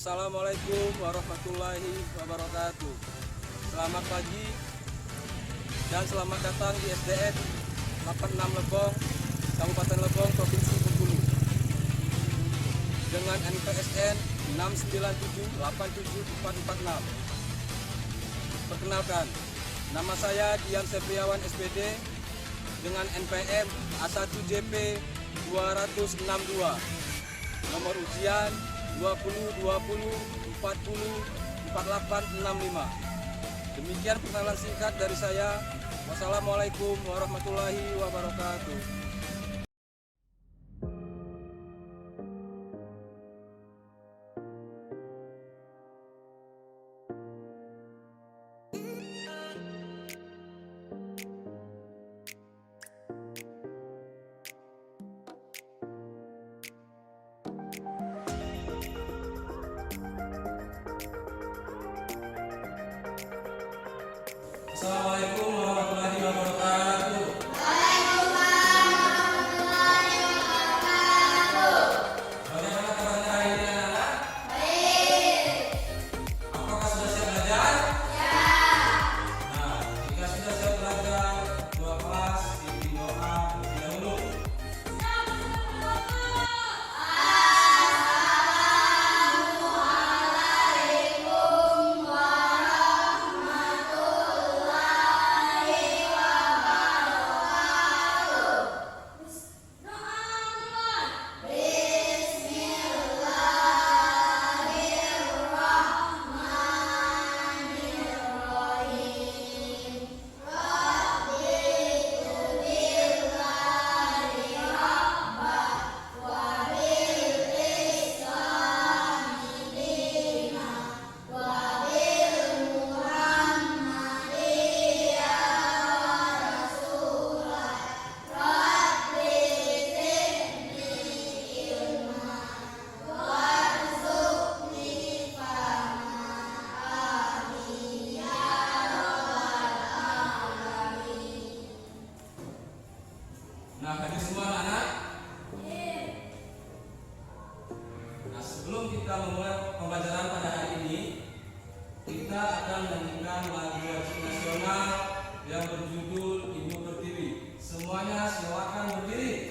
Assalamualaikum warahmatullahi wabarakatuh. Selamat pagi dan selamat datang di SDN 86 Lebong, Kabupaten Lebong, Provinsi Bengkulu. Dengan NPSN 697874446. Perkenalkan, nama saya Dian Septriawan SPD dengan NPM A1JP 262. Nomor ujian 2020404865. Demikian perkenalan singkat dari saya. Wassalamualaikum warahmatullahi wabarakatuh. Assalamualaikum warahmatullahi wabarakatuh. Bagaimana kabarnya hari ini anak-anak? Apakah sudah siap belajar? Nah, jika sudah siap belajar, dua kelas pimpin doa terlebih dahulu. Nah, hadir semua anak-anak. Nah, sebelum kita memulai pembelajaran pada hari ini, kita akan menyanyikan lagu wajib nasional yang berjudul Ibu Pertiwi. Semuanya silakan berdiri.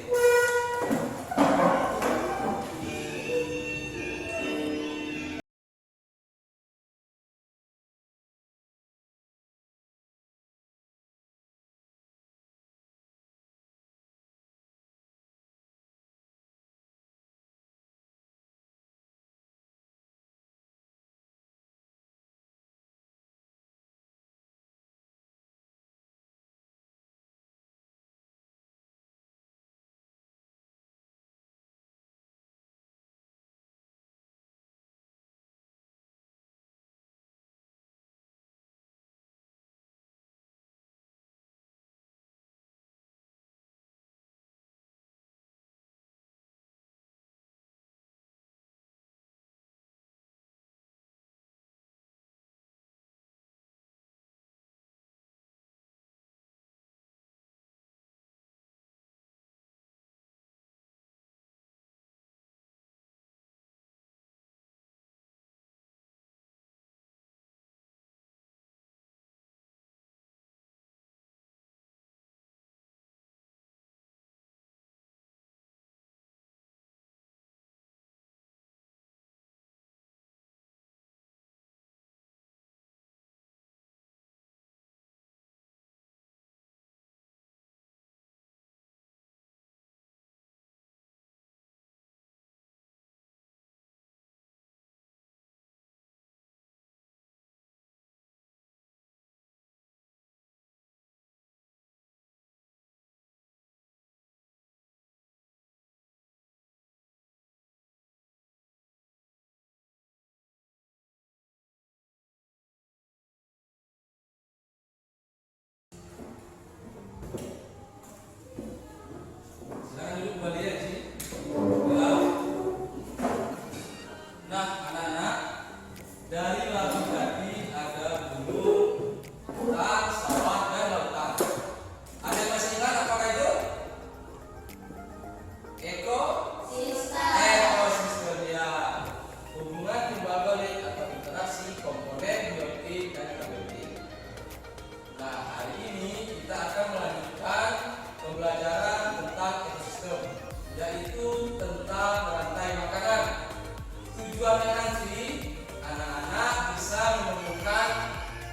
tujuannya nanti anak-anak bisa menemukan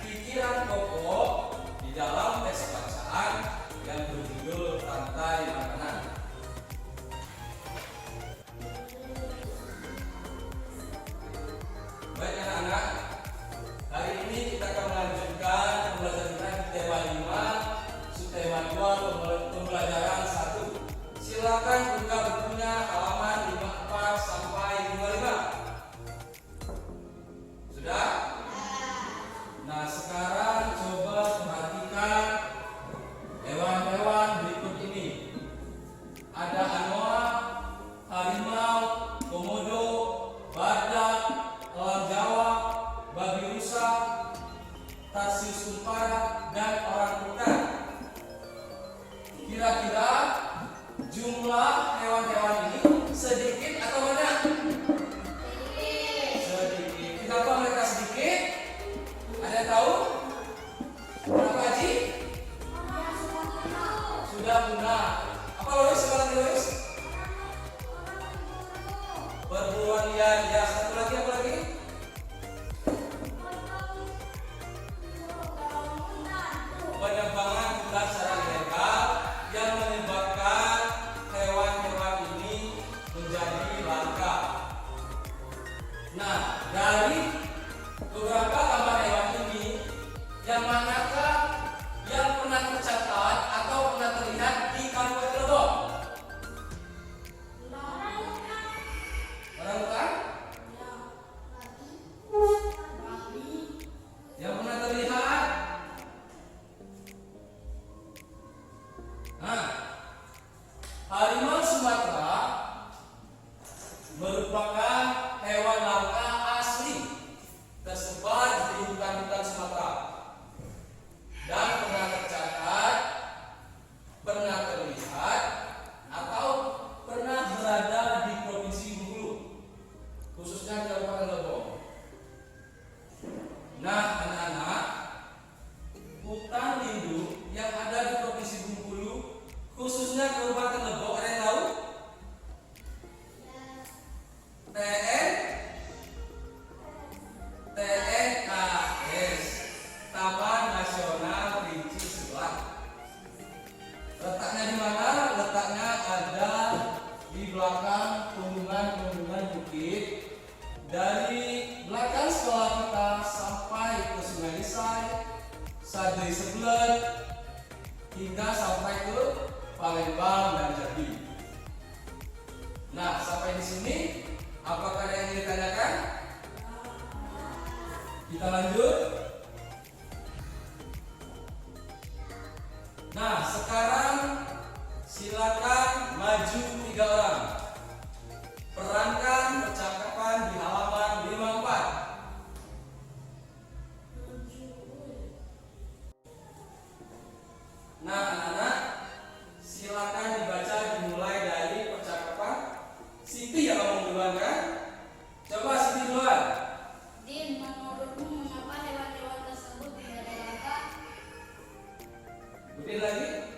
pikiran pokok di dalam teks bacaan yang berjudul Rantai Makanan. Baik anak-anak, hari ini kita akan melanjutkan pembelajaran kita di tema 5, subtema 2, pembelajaran 1. Silakan buka bukunya halaman 54 sampai 55. Sudah? Nah, sekarang coba perhatikan hewan-hewan berikut ini. Ada anoa, harimau, komodo, badak, elang Jawa, babi rusa, tarsius kumpara, dan orangutan. Kira-kira jumlah hewan-hewan ini sedikit atau banyak? Sedikit. Kenapa mereka sedikit? Ada yang tahu? Kenapa Haji? Sudah punah. Apa Lois? Sekarang Lois? Perburuan liar. Ya, satu lagi apa lagi? Penerbangan bukan secara ilegal yang menyebabkan hewan-hewan ini menjadi langka. Nah, dari beberapa gambar hewan ini, yang manakah yang pernah tercatat atau pernah terlihat di Kabupaten Lebong? Orangutan? Yang pernah terlihat? Nah, harimau Sumatera merupakan hewan langka asli tersebar di hutan-hutan Sumatera dan pernah tercatat, pernah terlihat, atau pernah berada di Provinsi Bengkulu, khususnya di Kabupaten Lebong. Nah, anak-anak, hutan lindung yang ada di Provinsi Bengkulu, khususnya Kabupaten Lebong, ada yang tahu? TNKS, Taman Nasional Kerinci Sebelah. Letaknya di mana? Letaknya ada di belakang pembunuhan bukit. Dari belakang sekolah kita sampai ke Sungai Lisai, Sadri Seblet, hingga sampai ke Palembang dan Jambi. Nah, sampai di sini, apakah ada yang ingin ditanyakan? Kita lanjut. Nah, sekarang silakan maju 3 orang. Perankan percakapan di halaman 54. Nah, anak-anak, silakan dibaca dimulai dari percakapan. Siti yang ngomong duluan kan? Coba Siti duluan. Din, menurutmu mengapa hewan-hewan tersebut tidak ada langka? Udin lagi.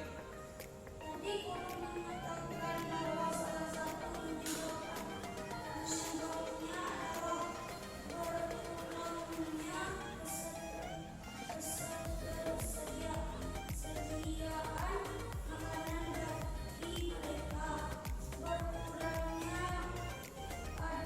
Tadi guru mengatakan bahwa salah satu menyebabkan penyebabnya adalah berkurangnya kesediaan makanan bagi mereka, berkurangnya pada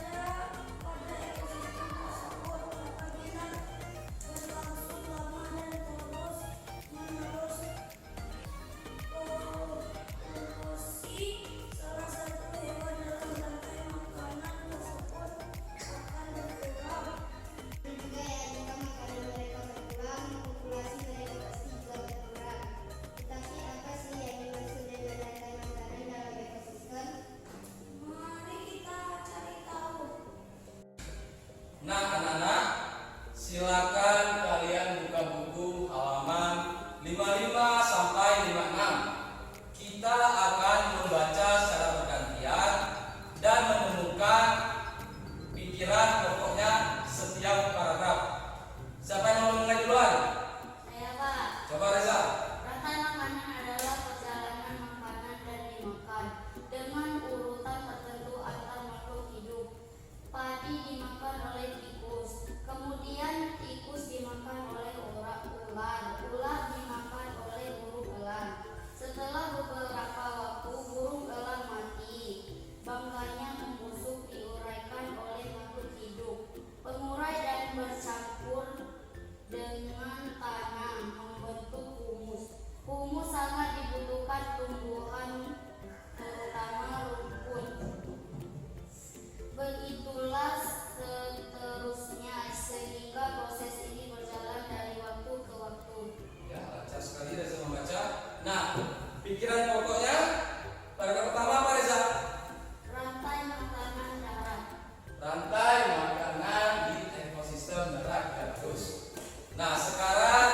rantai makanan di ekosistem darat gabus. Nah, sekarang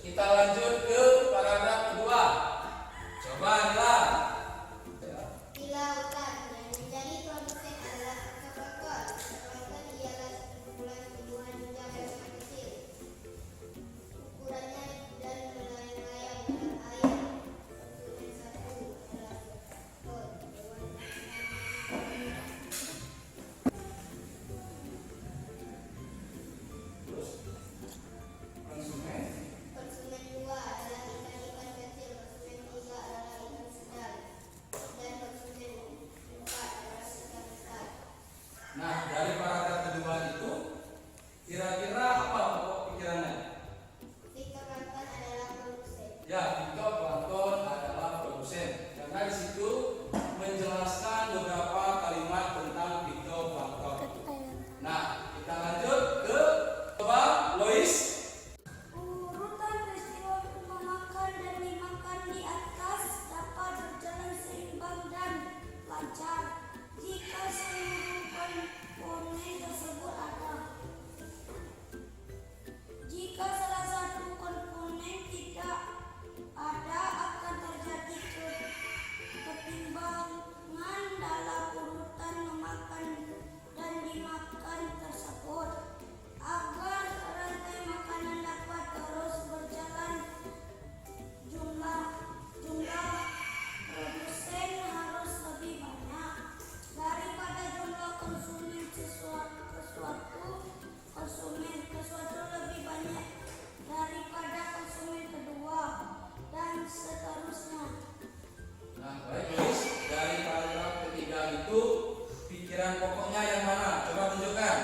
kita lanjut ke paragraf kedua. Coba Nila. Di lautan yang menjadi produsen adalah akvakultur. Akvakultur ialah sekumpulan tumbuhan hingga hewan kecil. Ukurannya dan melayang-layang dalam air. Konsumen satu adalah akvakultur. Konsumen. Konsumen dua adalah ikan-ikan kecil. Konsumen tiga adalah ikan sedang. Dan konsumen empat adalah ikan besar. Nah, dari paragraf kedua itu kira-kira apa pokok pikirannya? Fitoplankton adalah produsen. Ya, fitoplankton adalah produsen. Karena di situ menjelaskan beberapa kalimat tentang fitoplankton. Nah, kita lanjut ke coba Lois. Urutan peristiwa memakan dan dimakan di atas dapat berjalan seimbang dan lancar jika seluruh komponen tersebut ada. Jika salah satu komponen tidak ada, akan terjadi ketimbangan dalam urutan memakan dan dimakan tersebut. Agar rantai makanan dapat terus berjalan, jumlah produsen harus lebih banyak daripada jumlah konsumen sesuatu lebih banyak daripada konsumen kedua, dan seterusnya. Nah, baik Lois, dari paragraf ketiga itu pikiran pokoknya yang mana? Coba tunjukkan.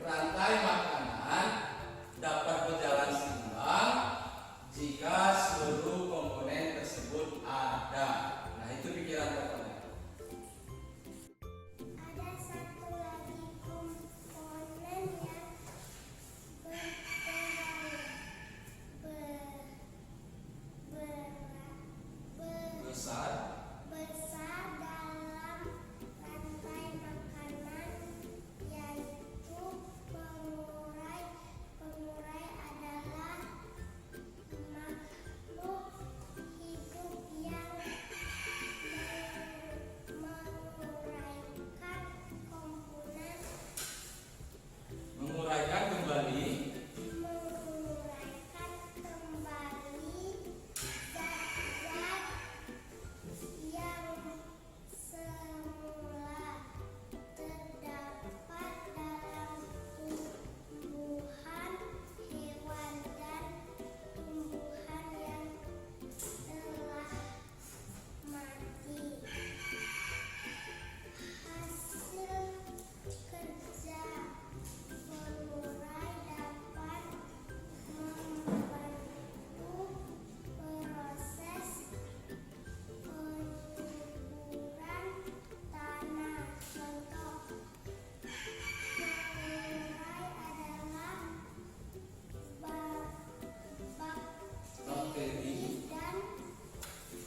Rantai makanan dapat berjalan seimbang jika seluruh komponen tersebut ada. Nah, itu pikiran pokoknya. Ada satu lagi komponen yang Besar. besar dalam rantai makanan, yaitu pengurai. Pengurai adalah makhluk hidup yang menguraikan komponen Menguraikan kembali zat-zat yang semula terdapat dalam tumbuhan, hewan, dan tumbuhan yang telah mati. Hasil kerja pengurai dapat membantu proses penyuburan tanah. Contoh pengurai adalah bakteri dan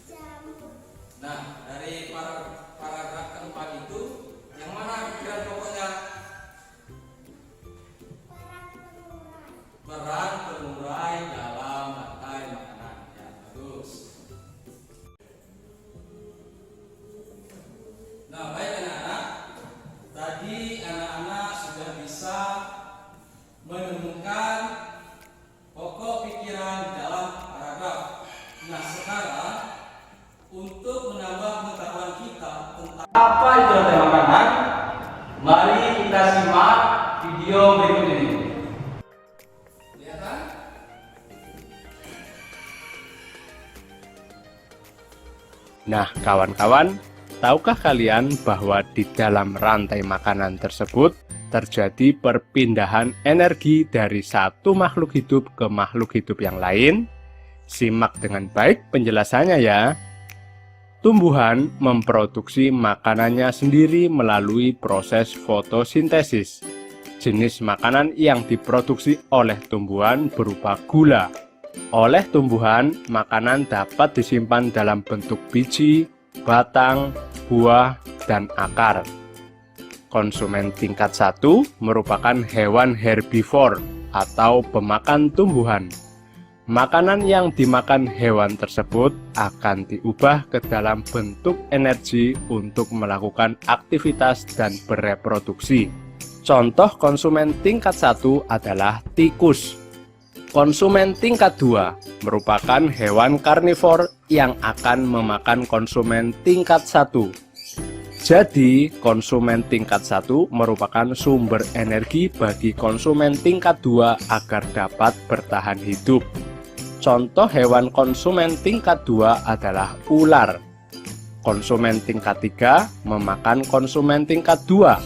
jamur. Nah, dari paragraf keempat itu, yang mana pikiran pokoknya? Peran pengurai dalam rantai makanan. Ya, bagus. Nah, baik anak-anak. Tadi anak-anak sudah bisa menemukan pokok pikiran di dalam paragraf. Nah, sekarang untuk menambah pengetahuan kita tentang apa itu rantai makanan, mari kita simak video berikut ini. Lihat kan? Nah, kawan-kawan, tahukah kalian bahwa di dalam rantai makanan tersebut terjadi perpindahan energi dari satu makhluk hidup ke makhluk hidup yang lain? Simak dengan baik penjelasannya ya. Tumbuhan memproduksi makanannya sendiri melalui proses fotosintesis. jenis makanan yang diproduksi oleh tumbuhan berupa gula. Oleh tumbuhan, makanan dapat disimpan dalam bentuk biji, batang, buah, dan akar. Konsumen tingkat 1 merupakan hewan herbivor atau pemakan tumbuhan. Makanan yang dimakan hewan tersebut akan diubah ke dalam bentuk energi untuk melakukan aktivitas dan bereproduksi. Contoh konsumen tingkat 1 adalah tikus. Konsumen tingkat 2 merupakan hewan karnivor yang akan memakan konsumen tingkat 1. Jadi, konsumen tingkat 1 merupakan sumber energi bagi konsumen tingkat 2 agar dapat bertahan hidup. Contoh hewan konsumen tingkat 2 adalah ular. Konsumen tingkat 3 memakan konsumen tingkat 2.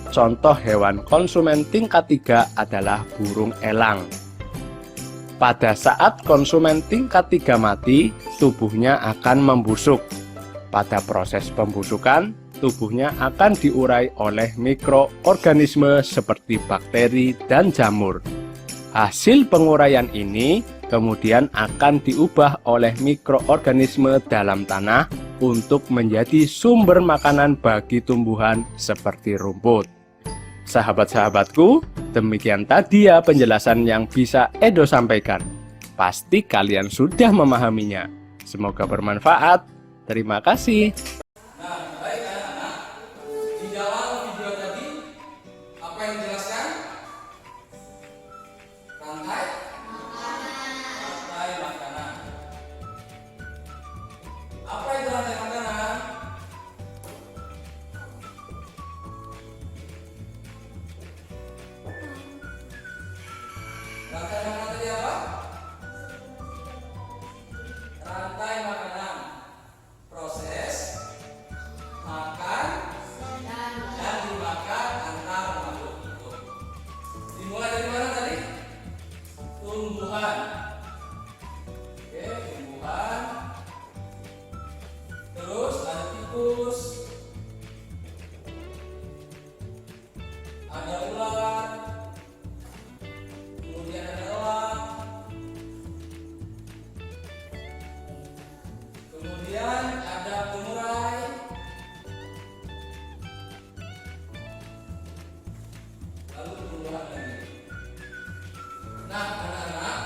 Contoh hewan konsumen tingkat 3 adalah burung elang. Pada saat konsumen tingkat 3 mati, tubuhnya akan membusuk. Pada proses pembusukan, tubuhnya akan diurai oleh mikroorganisme seperti bakteri dan jamur. Hasil penguraian ini kemudian akan diubah oleh mikroorganisme dalam tanah untuk menjadi sumber makanan bagi tumbuhan seperti rumput. Sahabat-sahabatku, demikian tadi ya penjelasan yang bisa Edo sampaikan. Pasti kalian sudah memahaminya. Semoga bermanfaat. Terima kasih. Nah, baik anak-anak. Di dalam video tadi, apa yang dijelaskan? Rantai makanan. Apa itu rantai makanan? Rantai makanan tadi apa? Rantai makanan. Proses makan dan dimakan antar makhluk hidup. Dimulai dari mana tadi? Tumbuhan. Oke, tumbuhan. Terus ada tikus. Ada ular. Kemudian ada elang. Kemudian ada pengurai. Lalu tumbuhan lagi. Nah, anak-anak,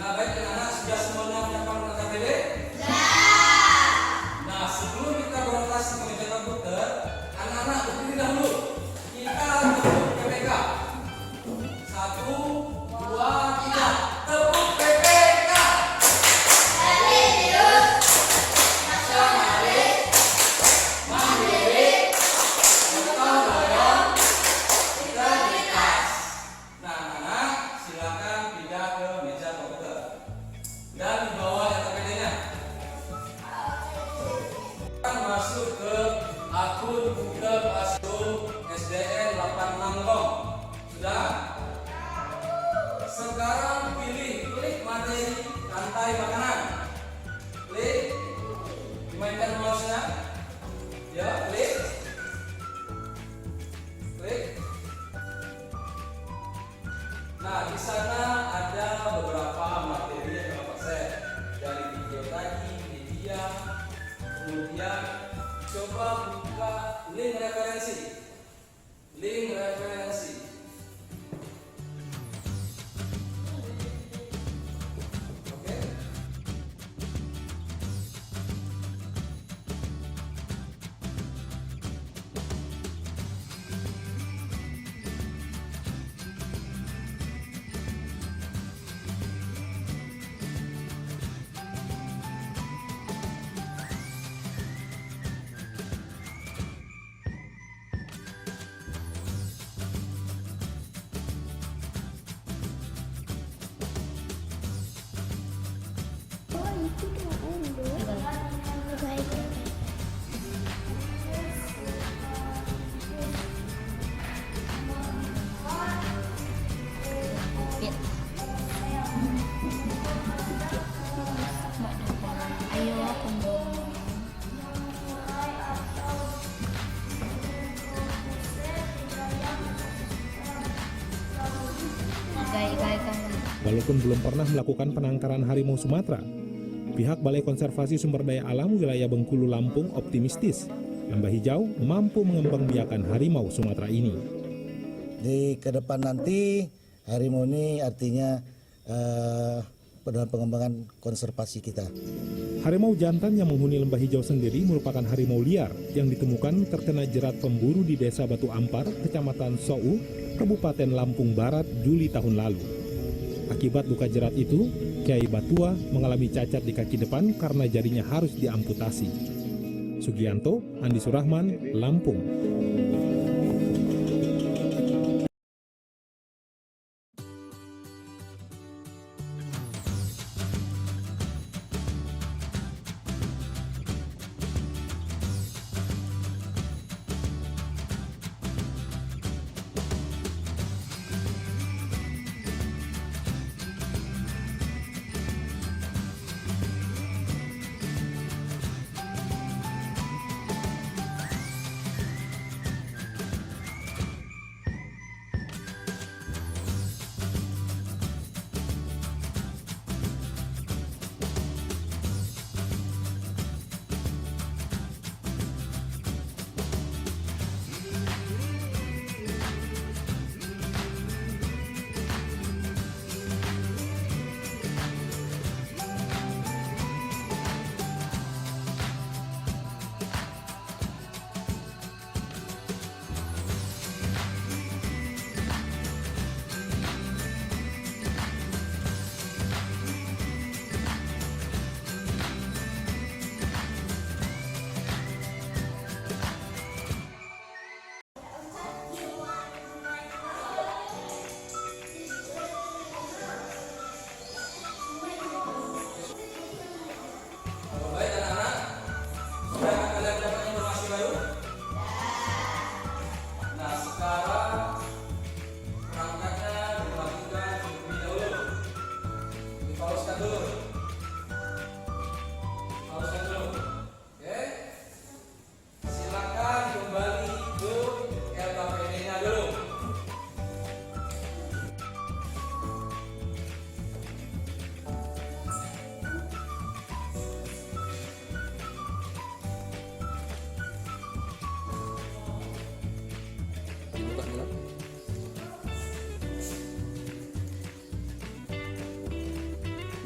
Nah, baik anak-anak, sudah semuanya menyiapkan KTP? Nah, sebelum kita berorasi ke meja komputer, anak-anak berdiri dahulu. Kita tepuk PPK. 1, 2, 3. Tepuk PPK. Nah, anak-anak, silakan pindah ke meja komputer. Dan di bawah KTP-nya. Masuk ke akun Google Classroom SDN 860. Sudah? Sekarang klik materi rantai makanan. Klik. Dimainkan mouse-nya. Ya, klik. Klik. Nah, di sana ada beberapa materi yang Bapak share dari video tadi, media. Kemudian coba buka link referensi. Link referensi. Oke. Walaupun belum pernah melakukan penangkaran harimau Sumatera, pihak Balai Konservasi Sumber Daya Alam Wilayah Bengkulu Lampung optimistis Lembah Hijau mampu mengembangbiakan harimau Sumatera ini. Di ke depan nanti harimau ini artinya dalam pengembangan konservasi kita. Harimau jantan yang menghuni Lembah Hijau sendiri merupakan harimau liar yang ditemukan terkena jerat pemburu di Desa Batu Ampar, Kecamatan Sou, Kabupaten Lampung Barat, Juli tahun lalu. Akibat luka jerat itu, Kiai Batua mengalami cacat di kaki depan karena jarinya harus diamputasi. Sugianto, Andi Surahman, Lampung.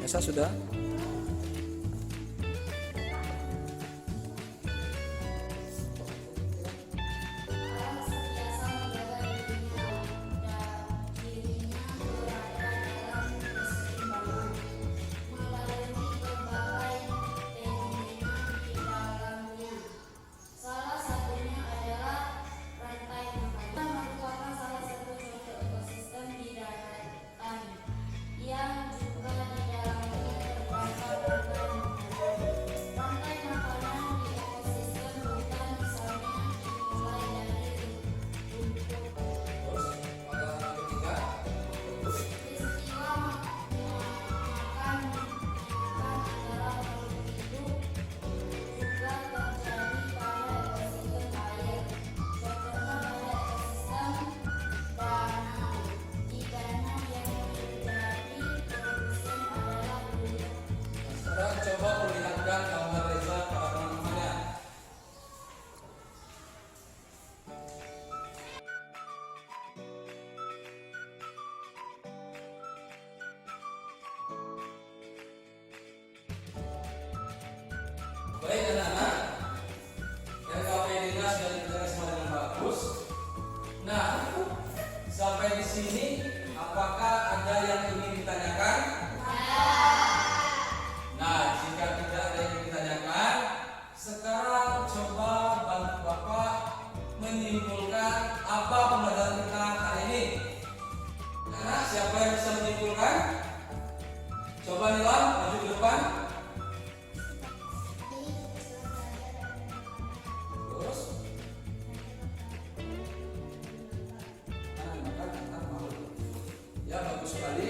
Esa sudah? Salah satunya adalah rantai makanan. Merupakan salah satu contoh ekosistem di daratan yang juga di dalamnya terdapat rantai makanan. Rantai makanan di ekosistem hutan misalnya dimulai dari rumput. Peristiwa makan adalah makhluk hidup juga terjadi pada ekosistem air. Contohnya pada ekosistem danau. Di danau yang menjadi produsen adalah buyut. Sekarang coba perlihatkan gambar Reza pada teman-temannya. Baik anak-anak, LKPD-nya sudah dikerjakan semua dengan bagus. Nah, sampai di sini apakah ada yang ingin ditanyakan? Nah, jika tidak ada yang ingin ditanyakan, sekarang coba bantu Bapak menyimpulkan apa pembelajaran kita hari ini. Nah, siapa yang bisa menyimpulkan? Coba Nilon, maju ke depan. Terus, ya bagus sekali.